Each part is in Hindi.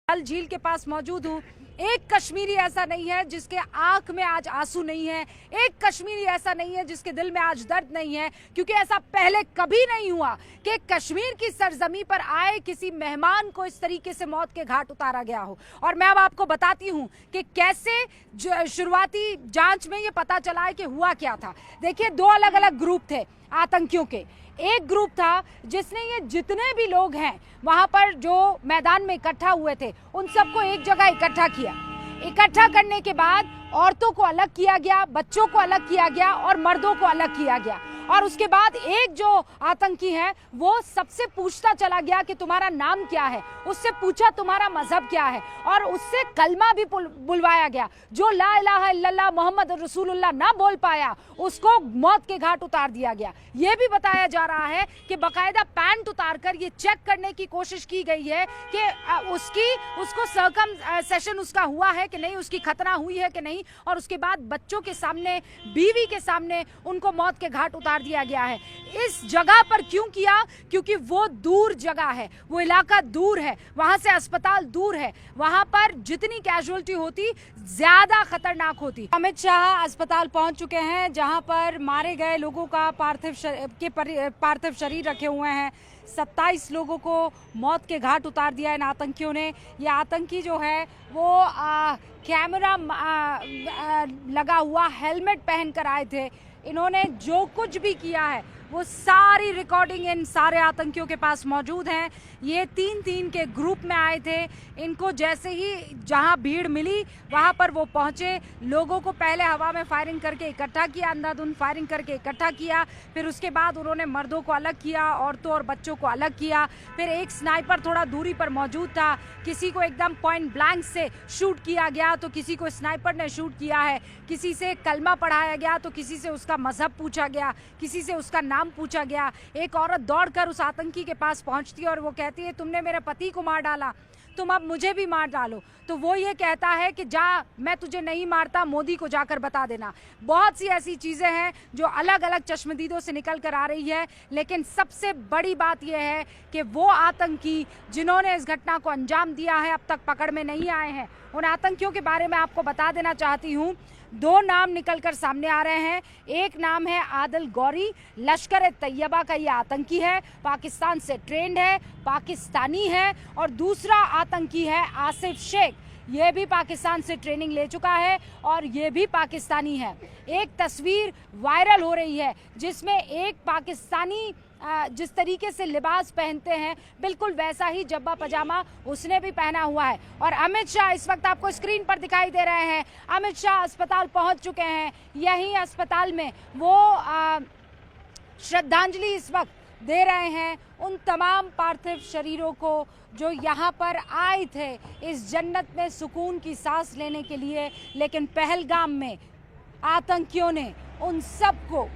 डल झील के पास मौजूद हूँ। एक कश्मीरी ऐसा नहीं है जिसके आंख में आज आंसू नहीं है, एक कश्मीरी ऐसा नहीं है जिसके दिल में आज दर्द नहीं है, क्योंकि ऐसा पहले कभी नहीं हुआ कि कश्मीर की सरजमी पर आए किसी मेहमान को इस तरीके से मौत के घाट उतारा गया हो। और मैं अब आपको बताती हूँ कि कैसे शुरुआती जांच में ये पता चला है कि हुआ क्या था। देखिए, दो अलग अलग ग्रुप थे आतंकियों के। एक ग्रुप था जिसने ये जितने भी लोग हैं वहां पर जो मैदान में इकट्ठा हुए थे उन सबको एक जगह इकट्ठा किया। इकट्ठा करने के बाद औरतों को अलग किया गया, बच्चों को अलग किया गया और मर्दों को अलग किया गया। और उसके बाद एक जो आतंकी है वो सबसे पूछता चला गया कि तुम्हारा नाम क्या है, उससे पूछा तुम्हारा मजहब क्या है, और उससे कलमा भी बुलवाया गया। जो ला इलाहा इल्लल्लाह मोहम्मद रसूलुल्लाह ना बोल पाया उसको मौत के घाट उतार दिया गया। ये भी बताया जा रहा है कि बाकायदा पैंट उतारकर ये चेक करने की कोशिश की गई है कि उसको सर्कमसेशन उसका हुआ है कि नहीं, उसकी खतना हुई है कि नहीं, और उसके बाद बच्चों के सामने, बीवी के सामने उनको मौत के घाट उतार दिया गया है। इस जगह पर क्यों किया? क्योंकि वो दूर जगह है, वो इलाका दूर है, वहां से अस्पताल दूर है, वहां पर जितनी कैजुअलिटी होती ज्यादा खतरनाक होती। अमित शाह अस्पताल पहुंच चुके हैं जहां पर मारे गए लोगों का पार्थिव शरीर रखे हुए हैं। 27 लोगों को मौत के घाट उतार दिया इन आतंकियों ने। ये आतंकी जो है वो कैमरा लगा हुआ हेलमेट पहनकर आए थे। इन्होंने जो कुछ भी किया है वो सारी रिकॉर्डिंग इन सारे आतंकियों के पास मौजूद हैं। ये 3-3 के ग्रुप में आए थे। इनको जैसे ही जहां भीड़ मिली वहां पर वो पहुंचे, लोगों को पहले हवा में फायरिंग करके इकट्ठा किया, अंधाधुंध फायरिंग करके इकट्ठा किया। फिर उसके बाद उन्होंने मर्दों को अलग किया, औरतों और बच्चों को अलग किया। फिर एक स्नाइपर थोड़ा दूरी पर मौजूद था, किसी को एकदम पॉइंट ब्लैंक से शूट किया गया तो किसी को स्नाइपर ने शूट किया है। किसी से कलमा पढ़ाया गया तो किसी से उसका मजहब पूछा गया, किसी से उसका नाम पूछा गया। एक औरत दौड़कर उस आतंकी के पास पहुंचती है और वो कहती है, तुमने मेरे पति को मार डाला, तुम अब मुझे भी मार डालो। तो वो ये कहता है कि जा, मैं तुझे नहीं मारता, मोदी को जाकर बता देना। बहुत सी ऐसी चीजें हैं जो अलग अलग चश्मदीदों से निकल कर आ रही है, लेकिन सबसे बड़ी बात यह है कि वो आतंकी जिन्होंने इस घटना को अंजाम दिया है अब तक पकड़ में नहीं आए हैं। उन आतंकियों के बारे में आपको बता देना चाहती हूँ। 2 नाम निकलकर सामने आ रहे हैं। एक नाम है आदिल गौरी, लश्कर-ए-तैयबा का ये आतंकी है, पाकिस्तान से ट्रेंड है, पाकिस्तानी है। और दूसरा आतंकी है आसिफ शेख, ये भी पाकिस्तान से ट्रेनिंग ले चुका है और ये भी पाकिस्तानी है। एक तस्वीर वायरल हो रही है जिसमें एक पाकिस्तानी जिस तरीके से लिबास पहनते हैं बिल्कुल वैसा ही जब्बा पजामा उसने भी पहना हुआ है। और अमित शाह इस वक्त आपको स्क्रीन पर दिखाई दे रहे हैं। अमित शाह अस्पताल पहुंच चुके हैं। यही अस्पताल में वो श्रद्धांजलि इस वक्त दे रहे हैं उन तमाम पार्थिव शरीरों को जो यहाँ पर आए थे इस जन्नत में सुकून की सांस लेने के लिए। लेकिन पहलगाम में आतंकियों ने उन सबको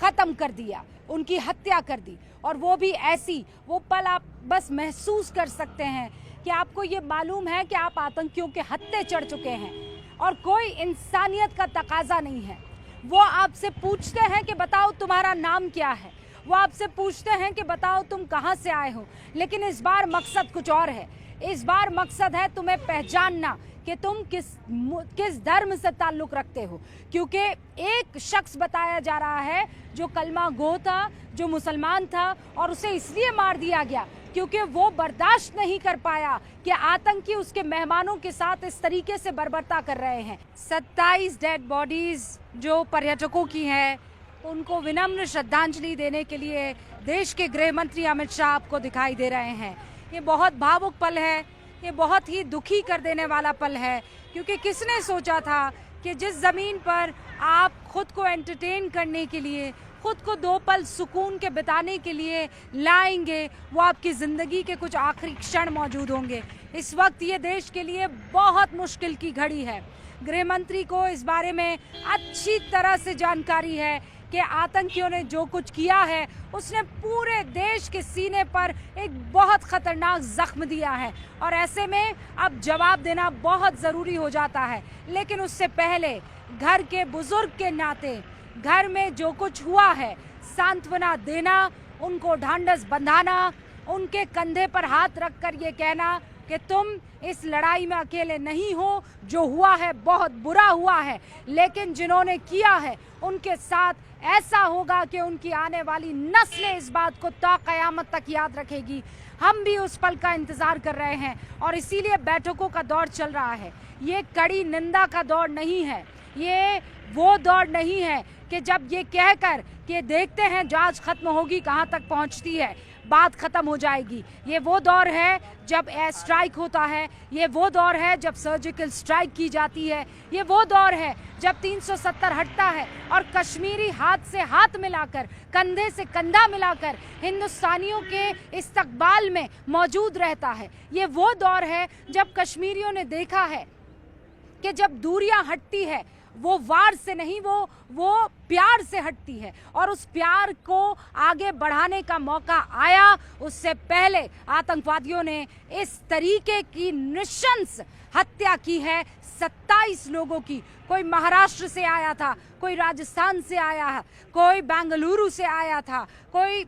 खत्म कर दिया, उनकी हत्या कर दी। और वो भी ऐसी, वो पल आप बस महसूस कर सकते हैं कि आपको ये मालूम है कि आप आतंकियों के हत्थे चढ़ चुके हैं और कोई इंसानियत का तकाजा नहीं है। वो आपसे पूछते हैं कि बताओ तुम्हारा नाम क्या है, वो आपसे पूछते हैं कि बताओ तुम कहाँ से आए हो। लेकिन इस बार मकसद कुछ और है। इस बार मकसद है तुम्हें पहचानना कि तुम किस धर्म से ताल्लुक रखते हो। क्योंकि एक शख्स बताया जा रहा है जो कलमा गो था, जो मुसलमान था, और उसे इसलिए मार दिया गया क्योंकि वो बर्दाश्त नहीं कर पाया कि आतंकी उसके मेहमानों के साथ इस तरीके से बर्बरता कर रहे हैं। 27 डेड बॉडीज जो पर्यटकों की हैं, उनको विनम्र श्रद्धांजलि देने के लिए देश के गृह मंत्री अमित शाह आपको दिखाई दे रहे हैं। ये बहुत भावुक पल है, ये बहुत ही दुखी कर देने वाला पल है, क्योंकि किसने सोचा था कि जिस ज़मीन पर आप खुद को एंटरटेन करने के लिए, खुद को 2 पल सुकून के बिताने के लिए लाएंगे, वो आपकी ज़िंदगी के कुछ आखिरी क्षण मौजूद होंगे। इस वक्त ये देश के लिए बहुत मुश्किल की घड़ी है। गृह मंत्री को इस बारे में अच्छी तरह से जानकारी है कि आतंकियों ने जो कुछ किया है उसने पूरे देश के सीने पर एक बहुत खतरनाक जख्म दिया है और ऐसे में अब जवाब देना बहुत ज़रूरी हो जाता है। लेकिन उससे पहले घर के बुजुर्ग के नाते घर में जो कुछ हुआ है सांत्वना देना, उनको ढांढस बंधाना, उनके कंधे पर हाथ रखकर ये कहना कि तुम इस लड़ाई में अकेले नहीं हो, जो हुआ है बहुत बुरा हुआ है, लेकिन जिन्होंने किया है उनके साथ ऐसा होगा कि उनकी आने वाली नस्लें इस बात को ता क़यामत तक याद रखेगी। हम भी उस पल का इंतज़ार कर रहे हैं और इसीलिए बैठकों का दौर चल रहा है। ये कड़ी निंदा का दौर नहीं है, ये वो दौर नहीं है कि जब ये कहकर कि देखते हैं जांच खत्म होगी कहाँ तक पहुँचती है, बात खत्म हो जाएगी। ये वो दौर है जब एयर स्ट्राइक होता है, ये वो दौर है जब सर्जिकल स्ट्राइक की जाती है, ये वो दौर है जब 370 हटता है और कश्मीरी हाथ से हाथ मिलाकर, कंधे से कंधा मिलाकर हिंदुस्तानियों के इस्तकबाल में मौजूद रहता है। ये वो दौर है जब कश्मीरियों ने देखा है कि जब दूरियां हटती है वो वार से नहीं, वो प्यार से हटती है और उस प्यार को आगे बढ़ाने का मौका आया। उससे पहले आतंकवादियों ने इस तरीके की नृशंस हत्या की है 27 लोगों की। कोई महाराष्ट्र से आया था, कोई राजस्थान से आया है, कोई बेंगलुरु से आया था, कोई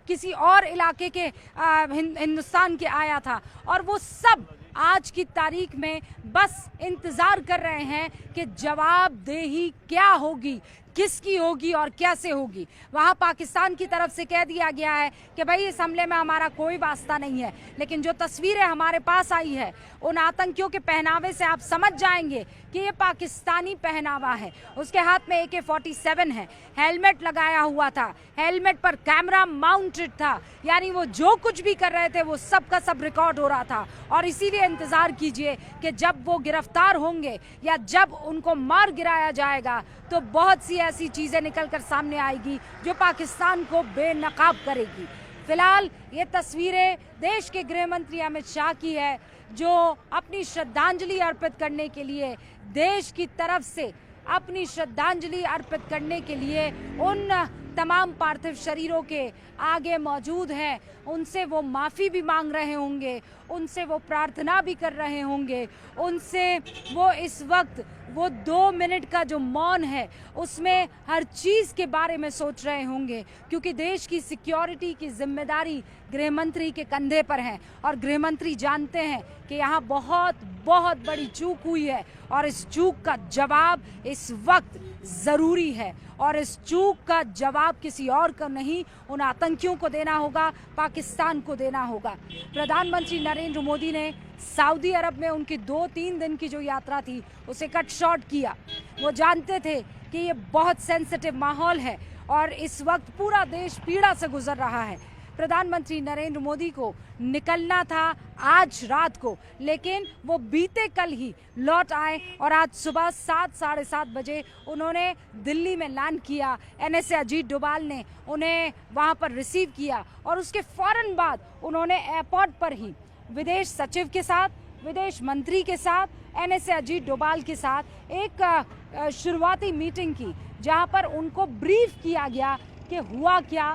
किसी और इलाके के हिंदुस्तान के आया था और वो सब आज की तारीख में बस इंतजार कर रहे हैं कि जवाबदेही क्या होगी, किसकी होगी और कैसे होगी। वहाँ पाकिस्तान की तरफ से कह दिया गया है कि भाई इस हमले में हमारा कोई वास्ता नहीं है, लेकिन जो तस्वीरें हमारे पास आई है उन आतंकियों के पहनावे से आप समझ जाएंगे कि ये पाकिस्तानी पहनावा है। उसके हाथ में AK-47 है, हेलमेट लगाया हुआ था, हेलमेट पर कैमरा माउंटेड था, यानी वो जो कुछ भी कर रहे थे वो सब का सब रिकॉर्ड हो रहा था। और इसीलिए इंतजार कीजिए कि जब वो गिरफ्तार होंगे या जब उनको मार गिराया जाएगा तो बहुत सी ऐसी चीजें निकलकर सामने आएगी जो पाकिस्तान को बेनकाब करेगी। फिलहाल ये तस्वीरें देश के गृह मंत्री अमित शाह की है, जो अपनी श्रद्धांजलि अर्पित करने के लिए देश की तरफ से अपनी श्रद्धांजलि अर्पित करने के लिए उन तमाम पार्थिव शरीरों के आगे मौजूद हैं। उनसे वो माफ़ी भी मांग रहे होंगे, उनसे वो प्रार्थना भी कर रहे होंगे, उनसे वो इस वक्त वो 2 मिनट का जो मौन है उसमें हर चीज़ के बारे में सोच रहे होंगे, क्योंकि देश की सिक्योरिटी की जिम्मेदारी गृह मंत्री के कंधे पर है और गृह मंत्री जानते हैं कि यहाँ बहुत बहुत बड़ी चूक हुई है और इस चूक का जवाब इस वक्त ज़रूरी है और इस चूक का जवाब किसी और को नहीं, उन आतंकियों को देना होगा, पाकिस्तान को देना होगा। प्रधानमंत्री नरेंद्र मोदी ने सऊदी अरब में उनकी 2-3 दिन की जो यात्रा थी उसे कट शॉर्ट किया। वो जानते थे कि ये बहुत सेंसिटिव माहौल है और इस वक्त पूरा देश पीड़ा से गुजर रहा है। प्रधानमंत्री नरेंद्र मोदी को निकलना था आज रात को, लेकिन वो बीते कल ही लौट आए और आज सुबह 7-7:30 बजे उन्होंने दिल्ली में लैंड किया। NSA अजीत डोभाल ने उन्हें वहां पर रिसीव किया और उसके फौरन बाद उन्होंने एयरपोर्ट पर ही विदेश सचिव के साथ, विदेश मंत्री के साथ, NSA अजीत डोभाल के साथ एक शुरुआती मीटिंग की, जहां पर उनको ब्रीफ किया गया कि हुआ क्या,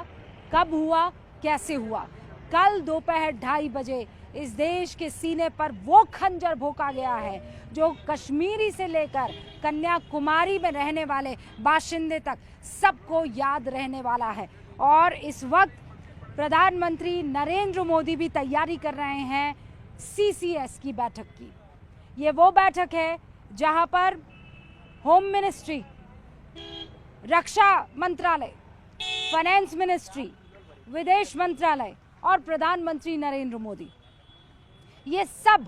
कब हुआ, कैसे हुआ। कल दोपहर 2:30 बजे इस देश के सीने पर वो खंजर भोंका गया है जो कश्मीरी से लेकर कन्याकुमारी में रहने वाले बाशिंदे तक सबको याद रहने वाला है। और इस वक्त प्रधानमंत्री नरेंद्र मोदी भी तैयारी कर रहे हैं CCS की बैठक की। ये वो बैठक है जहां पर होम मिनिस्ट्री, रक्षा मंत्रालय, फाइनेंस मिनिस्ट्री, विदेश मंत्रालय और प्रधानमंत्री नरेंद्र मोदी ये सब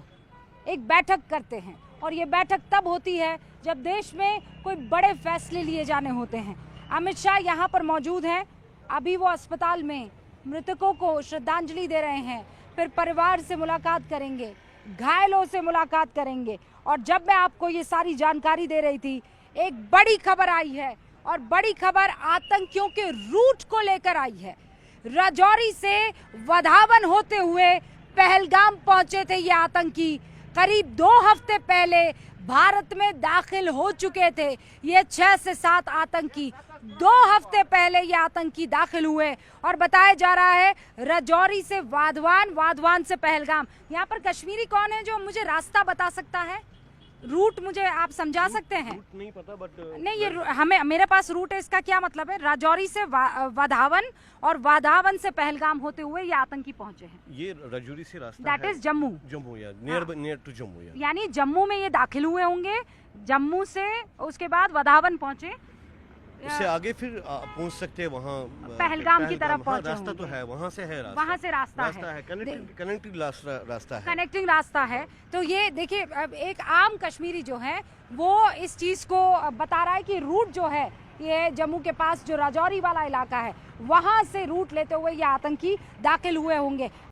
एक बैठक करते हैं और ये बैठक तब होती है जब देश में कोई बड़े फैसले लिए जाने होते हैं। अमित शाह यहाँ पर मौजूद हैं, अभी वो अस्पताल में मृतकों को श्रद्धांजलि दे रहे हैं, फिर परिवार से मुलाकात करेंगे, घायलों से मुलाकात करेंगे। और जब मैं आपको ये सारी जानकारी दे रही थी, एक बड़ी खबर आई है और बड़ी खबर आतंकियों के रूट को लेकर आई है। राजौरी से वधावन होते हुए पहलगाम पहुंचे थे ये आतंकी। करीब 2 हफ्ते पहले भारत में दाखिल हो चुके थे ये 6 से 7 आतंकी। 2 हफ्ते पहले ये आतंकी दाखिल हुए और बताया जा रहा है राजौरी से वाधवान, वाधवान से पहलगाम। यहाँ पर कश्मीरी कौन है जो मुझे रास्ता बता सकता है? रूट मुझे आप समझा सकते हैं? रूट नहीं पता बट नहीं, ये हमें, मेरे पास रूट है, इसका क्या मतलब है? राजौरी से वाधावन और वाधावन से पहलगाम होते हुए ये आतंकी पहुंचे हैं। ये राजौरी से रास्ता दैट है, इज जम्मू। जम्मू या नियर टू जम्मू या यानी जम्मू में ये दाखिल हुए होंगे, जम्मू से उसके बाद वाधावन पहुंचे, उससे आगे फिर पहुंच सकते हैं वहाँ पहलगाम की तरफ पहुंचे रास्ता होंगे। तो है, वहाँ से है रास्ता, वहाँ से रास्ता है, कनेक्टिंग रास्ता है, कनेक्टिंग रास्ता है। तो ये देखिए, अब एक आम कश्मीरी जो है वो इस चीज को बता रहा है कि रूट जो है ये जम्मू के पास जो राजौरी वाला इलाका है वहां से रूट लेते हुए ये आतंकी दाखिल हुए होंगे।